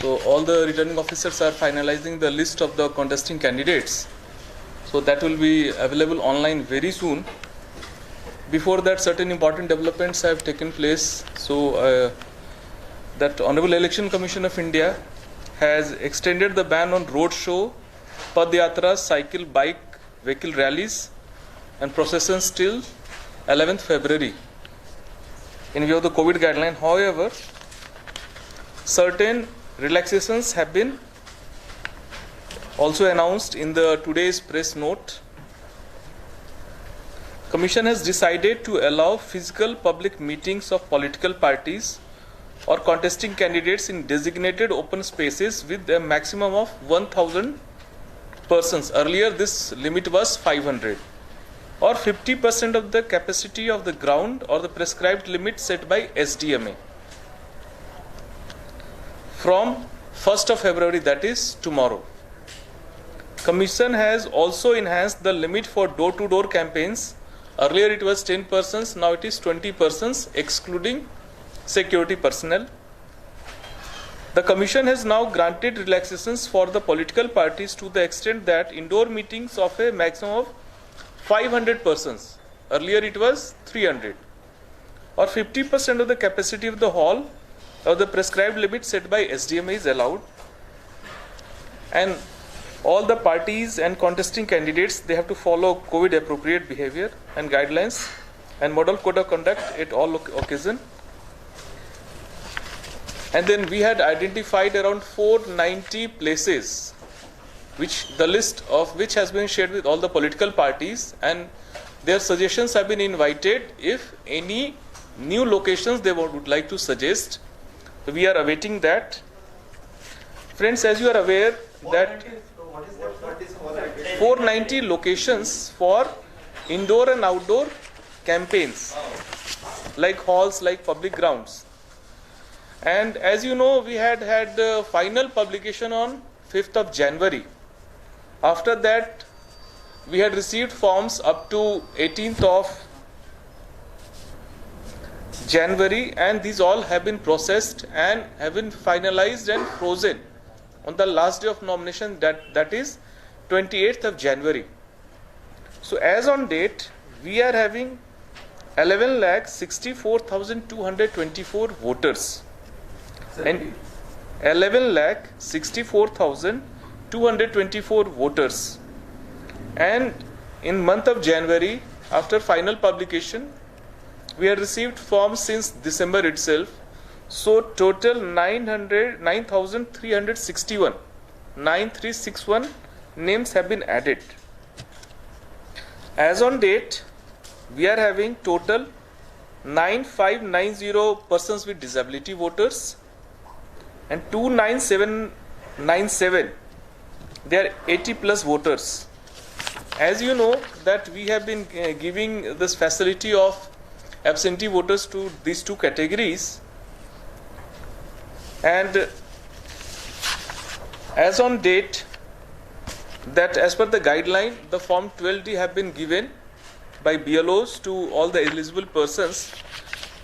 So all the returning officers are finalizing the list of the contesting candidates. So that will be available online very soon. Before that, certain important developments have taken place. So that Honorable Election Commission of India has extended the ban on road show, padyatras, cycle, bike, vehicle rallies and processions till 11th February in view of the COVID guideline. However, certain relaxations have been also announced in the today's press note. Commission has decided to allow physical public meetings of political parties or contesting candidates in designated open spaces with a maximum of 1,000 persons. Earlier this limit was 500 or 50% of the capacity of the ground or the prescribed limit set by SDMA. From 1st of February, that is tomorrow. Commission has also enhanced the limit for door-to-door campaigns. Earlier it was 10 persons, now it is 20 persons excluding security personnel. The Commission has now granted relaxations for the political parties to the extent that indoor meetings of a maximum of 500 persons, earlier it was 300, or 50% of the capacity of the hall or the prescribed limit set by SDMA is allowed. And all the parties and contesting candidates, they have to follow COVID appropriate behavior and guidelines and model code of conduct at all occasions. And then we had identified around 490 places, which the list of which has been shared with all the political parties, and their suggestions have been invited. If any new locations they would like to suggest, we are awaiting that. Friends, as you are aware that 490 locations for indoor and outdoor campaigns, like halls, like public grounds. And as you know, we had the final publication on 5th of January. After that, we had received forms up to 18th of January, and these all have been processed and have been finalized and frozen on the last day of nomination, that is 28th of January. So as on date, we are having 11,64,224 voters. And 11,64,224 voters. And in month of January, after final publication, we have received forms since December itself. So total 9,361 names have been added. As on date, we are having total 9,590 persons with disability voters and 2,9797, they are 80 plus voters. As you know that we have been giving this facility of absentee voters to these two categories, and as on date, that as per the guideline, the form 12D have been given by BLOs to all the eligible persons,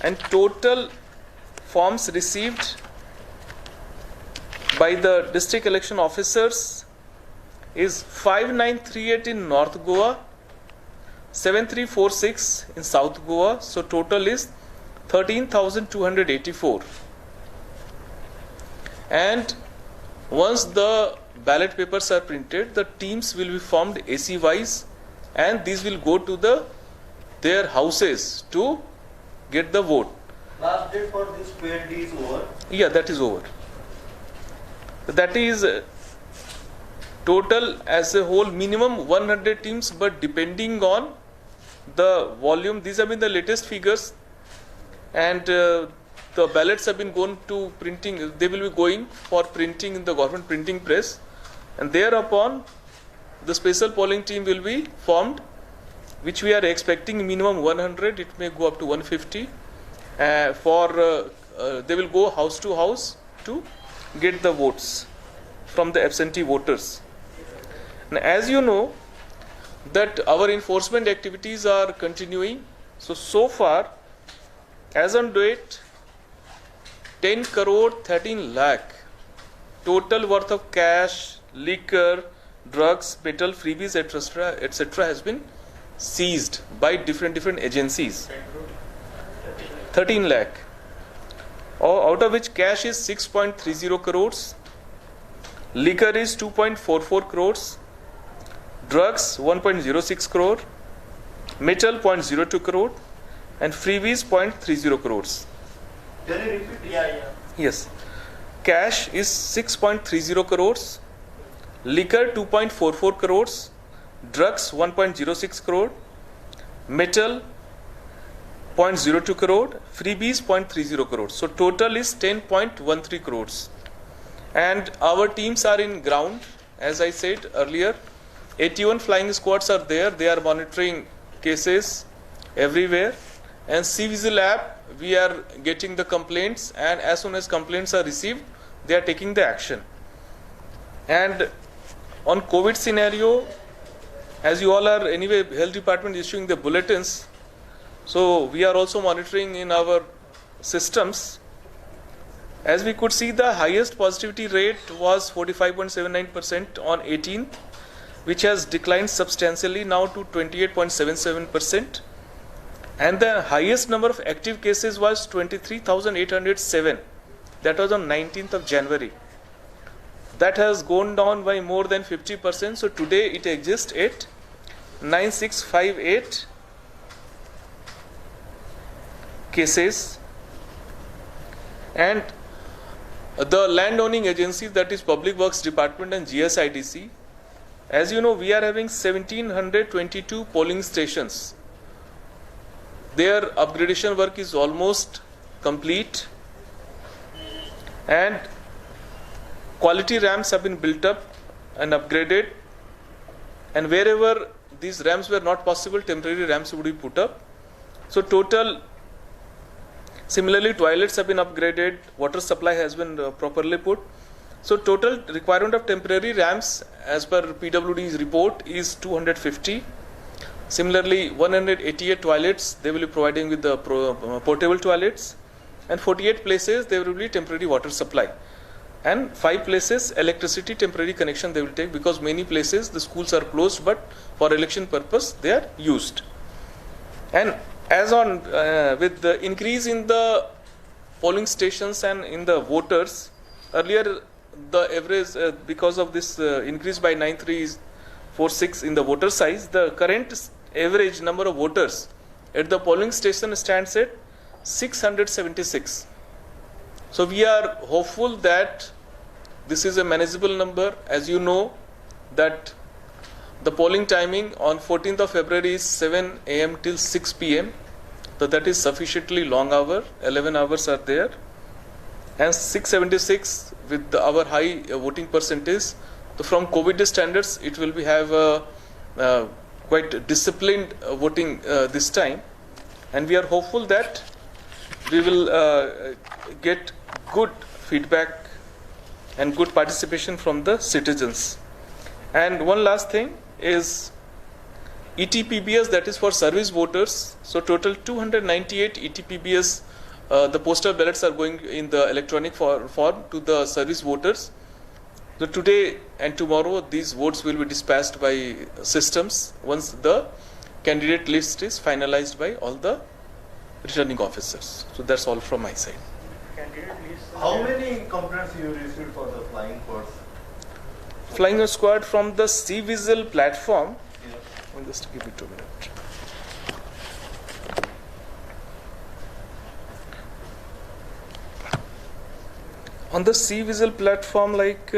and total forms received by the district election officers is 5938 in North Goa, 7346 in South Goa. So total is 13,284. And once the ballot papers are printed, the teams will be formed AC wise, and these will go to their houses to get the vote. Last date for this 12D is over? Yeah, that is over. That is total as a whole minimum 100 teams, but depending on the volume, these have been the latest figures, and the ballots have been going to printing. They will be going for printing in the government printing press, and thereupon the special polling team will be formed, which we are expecting minimum 100. It may go up to 150. They will go house to house to get the votes from the absentee voters. Now, as you know, that our enforcement activities are continuing. So far, as on date, 10 crore 13 lakh total worth of cash, liquor, drugs, metal, freebies, etc. has been seized by different agencies. 13 lakh. Out of which cash is 6.30 crores, liquor is 2.44 crores, drugs 1.06 crore, metal 0.02 crore, and freebies 0.30 crores. Can you repeat? Yeah. Yes. Cash is 6.30 crores, liquor 2.44 crores, drugs 1.06 crore, metal 0.02 crore, freebies 0.30 crores. So total is 10.13 crores. And our teams are in ground, as I said earlier. 81 flying squads are there. They are monitoring cases everywhere. And CVGL app, we are getting the complaints, and as soon as complaints are received, they are taking the action. And on COVID scenario, as you all are anyway, health department issuing the bulletins, so we are also monitoring in our systems. As we could see, the highest positivity rate was 45.79% on 18th, which has declined substantially now to 28.77%. And the highest number of active cases was 23,807. That was on 19th of January. That has gone down by more than 50%. So today it exists at 9658 cases. And the landowning agencies, that is Public Works Department and GSIDC, as you know, we are having 1722 polling stations. Their upgradation work is almost complete, and quality ramps have been built up and upgraded, and wherever these ramps were not possible, temporary ramps would be put up. So total, similarly, toilets have been upgraded, water supply has been properly put. So total requirement of temporary ramps as per PWD's report is 250. Similarly, 188 toilets they will be providing with the portable toilets, and 48 places there will be temporary water supply, and 5 places electricity temporary connection they will take, because many places the schools are closed, but for election purpose they are used. And as on with the increase in the polling stations and in the voters, earlier the average because of this increase by 9346 in the voter size, the current average number of voters at the polling station stands at 676. So we are hopeful that this is a manageable number. As you know that the polling timing on 14th of February is 7 a.m. till 6 p.m. So that is sufficiently long hour, 11 hours are there. And 676 with our high voting percentage. So from COVID standards, it will be have a quite disciplined voting this time, and we are hopeful that we will get good feedback and good participation from the citizens. And one last thing is ETPBS, that is for service voters. So total 298 ETPBS, the postal ballots are going in the electronic form to the service voters. So today and tomorrow these votes will be dispatched by systems once the candidate list is finalized by all the returning officers. So that's all from my side. How many complaints you received for the flying squads? Flying squad from the CVGL platform. Yes. I'll just give it 2 minutes. On the CVGL platform, like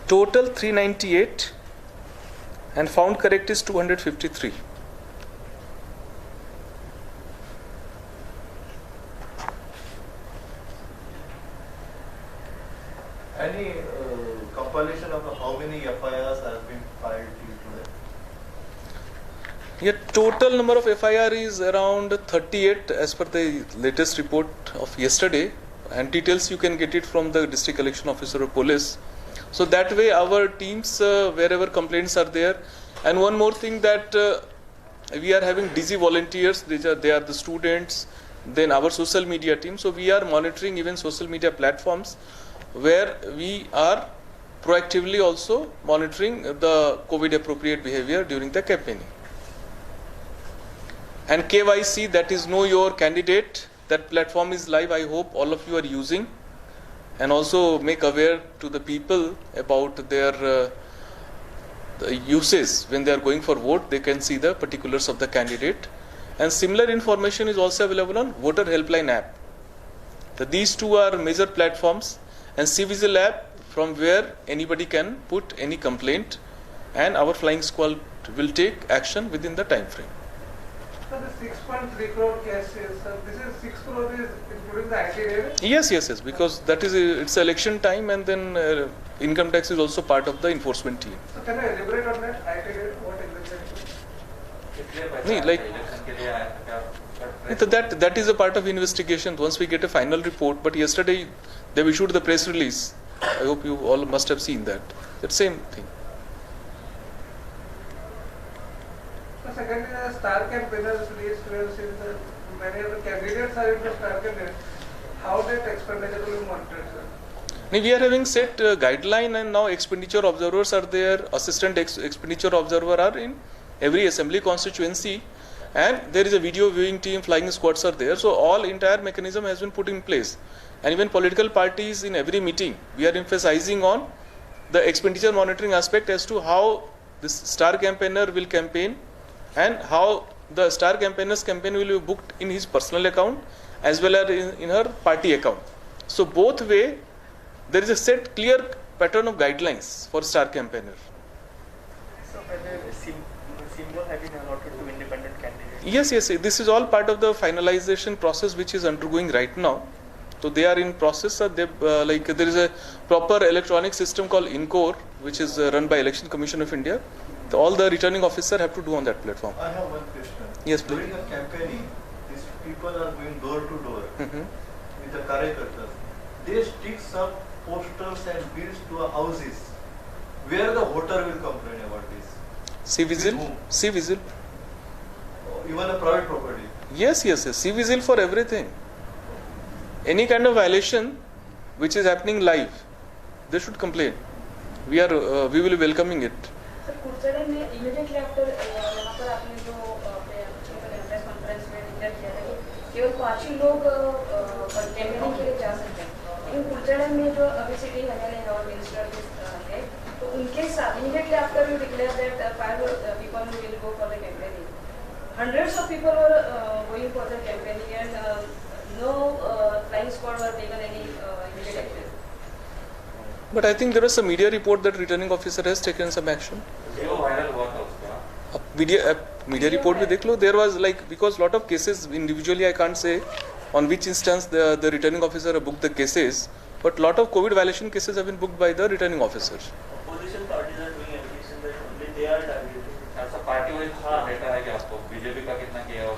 total 398 and found correct is 253. Any compilation of how many FIRs has been filed till today? Yeah, total number of FIR is around 38 as per the latest report of yesterday, and details you can get it from the district election officer or police. So that way our teams, wherever complaints are there, And one more thing that we are having DZ volunteers. They are the students. Then our social media team. So we are monitoring even social media platforms where we are proactively also monitoring the COVID appropriate behavior during the campaigning. And KYC, that is Know Your Candidate. That platform is live. I hope all of you are using, and also make aware to the people about their the uses when they are going for vote. They can see the particulars of the candidate. And similar information is also available on Voter Helpline app. So these two are major platforms, and CVGIL app from where anybody can put any complaint, and our flying squad will take action within the time frame. So the 6.3 crore cases, this is 6 crore is including the IT raid? Yes, because that is it's election time, and then income tax is also part of the enforcement team. So can I elaborate on that IT raid? What exactly? Like that is a part of investigation once we get a final report. But yesterday they issued the press release. I hope you all must have seen that. That same thing. So secondly, the star campaigners list, we have seen that many of the candidates are into star campaign. How that expenditure will be monitored, sir? We are having set guideline, and now expenditure observers are there. Assistant expenditure observer are in every assembly constituency, and there is a video viewing team, flying squads are there. So all entire mechanism has been put in place, and even political parties in every meeting we are emphasizing on the expenditure monitoring aspect as to how this star campaigner will campaign, and how the star campaigner's campaign will be booked in his personal account as well as in her party account. So both way there is a set clear pattern of guidelines for star campaigner. So whether symbol have been allotted to independent candidates? Yes. This is all part of the finalization process which is undergoing right now. So they are in process. There is a proper electronic system called INCORE, which is run by Election Commission of India. So all the returning officer have to do on that platform. I have one question. Yes, please. During a campaigning, these people are going door to door with the karyakartas. They stick some posters and bills to houses where the voter will complain about this. CVGIL. Even a private property. Yes. CVGIL for everything. Any kind of violation which is happening live, they should complain. We will be welcoming it. Sir कुर्चड़े में immediately after यहाँ पर आपने जो press conference में declare किया था कि केवल 5 ही लोग कैंपेनिंग के लिए जा सकते हैं, लेकिन कुर्चड़े में जो अभी सिटी एमएलए और मिनिस्टर है तो उनके साथ immediately after you declare that 5 people will go for the campaigning, hundreds of people were going for the campaigning, and no flying squad were taken any immediate action. But I think there was a media report that returning officer has taken some action. Media report भी देख लो. There was because lot of cases individually I can't say on which instance the returning officer booked the cases, but lot of COVID violation cases have been booked by the returning officers. Opposition parties are doing allegation that only they are targeted. As a party wise data है क्या आपको BJP का कितना किया और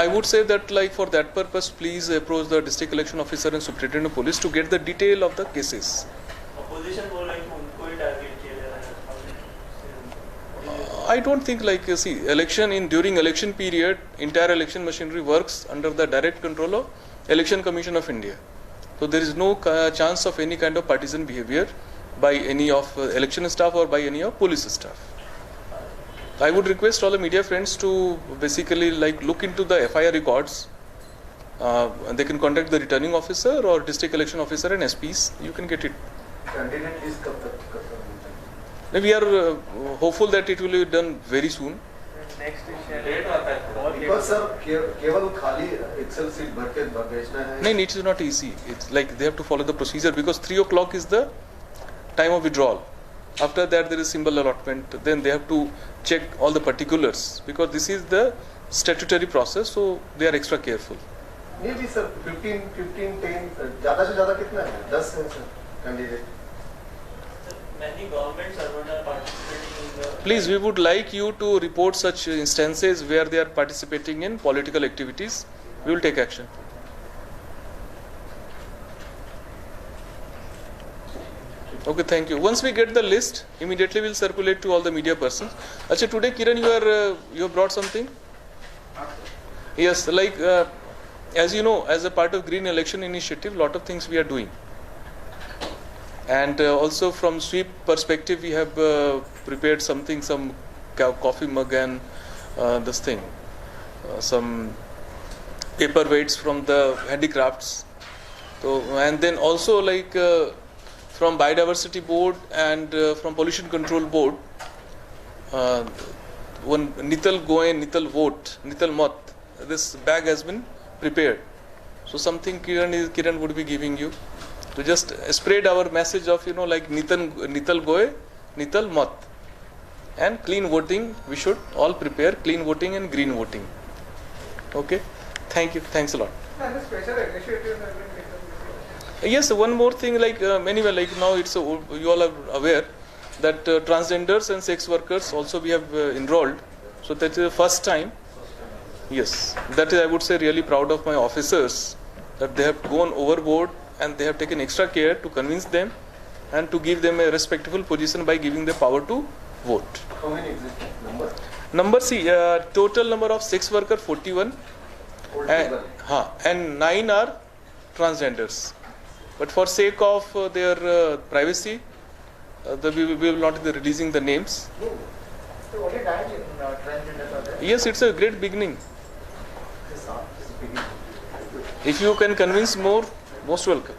I would say that for that purpose, please approach the district election officer and superintendent of police to get the detail of the cases. Opposition बोल रहे हैं कि उनको ही टारगेट किया जा रहा है. I don't think during election period, entire election machinery works under the direct control of Election Commission of India. So there is no chance of any kind of partisan behavior by any of election staff or by any of police staff. I would request all the media friends to basically look into the FIR records. They can contact the returning officer or district election officer and SPs. You can get it. Candidate list कब तक We are hopeful that it will be done very soon. Next date आता है. Because sir केवल खाली Excel sheet भर के भेजना है. No, it is not easy. It's they have to follow the procedure because 3 o'clock is the time of withdrawal. After that there is symbol allotment. Then they have to check all the particulars because this is the statutory process. So they are extra careful. नहीं जी sir 15, 10 ज़्यादा से ज़्यादा कितना है 10 है sir candidate. Many government servants are participating in the. Please, we would like you to report such instances where they are participating in political activities. We will take action. Okay, thank you. Once we get the list, immediately we'll circulate to all the media persons. Acha, today Kiran, you have brought something? Yes, like as you know, as a part of Green Election Initiative, lot of things we are doing. And also from sweep perspective, we have prepared something, some coffee mug and this thing, some paperweights from the handicrafts. So, and then also like from Biodiversity Board and from Pollution Control Board, one Nital Goe, Nital Vote, Nital Mat, this bag has been prepared. So something Kiran would be giving you to just spread our message of, like Nital Goe, Nital Mat. And clean voting, we should all prepare clean voting and green voting. Okay? Thank you. Thanks a lot. And the special initiatives have been taken. Yes, one more thing, like anyway, like now it's you all are aware that transgenders and sex workers also we have enrolled. So that is the first time. Yes, that is, I would say, really proud of my officers that they have gone overboard and they have taken extra care to convince them and to give them a respectable position by giving the power to vote. How many existing numbers? Number see, total number of sex worker 41 and 9 are transgenders. But for sake of their privacy, we will not be releasing the names. So only 9 transgenders are there? Yes, it's a great beginning. If you can convince more, most welcome.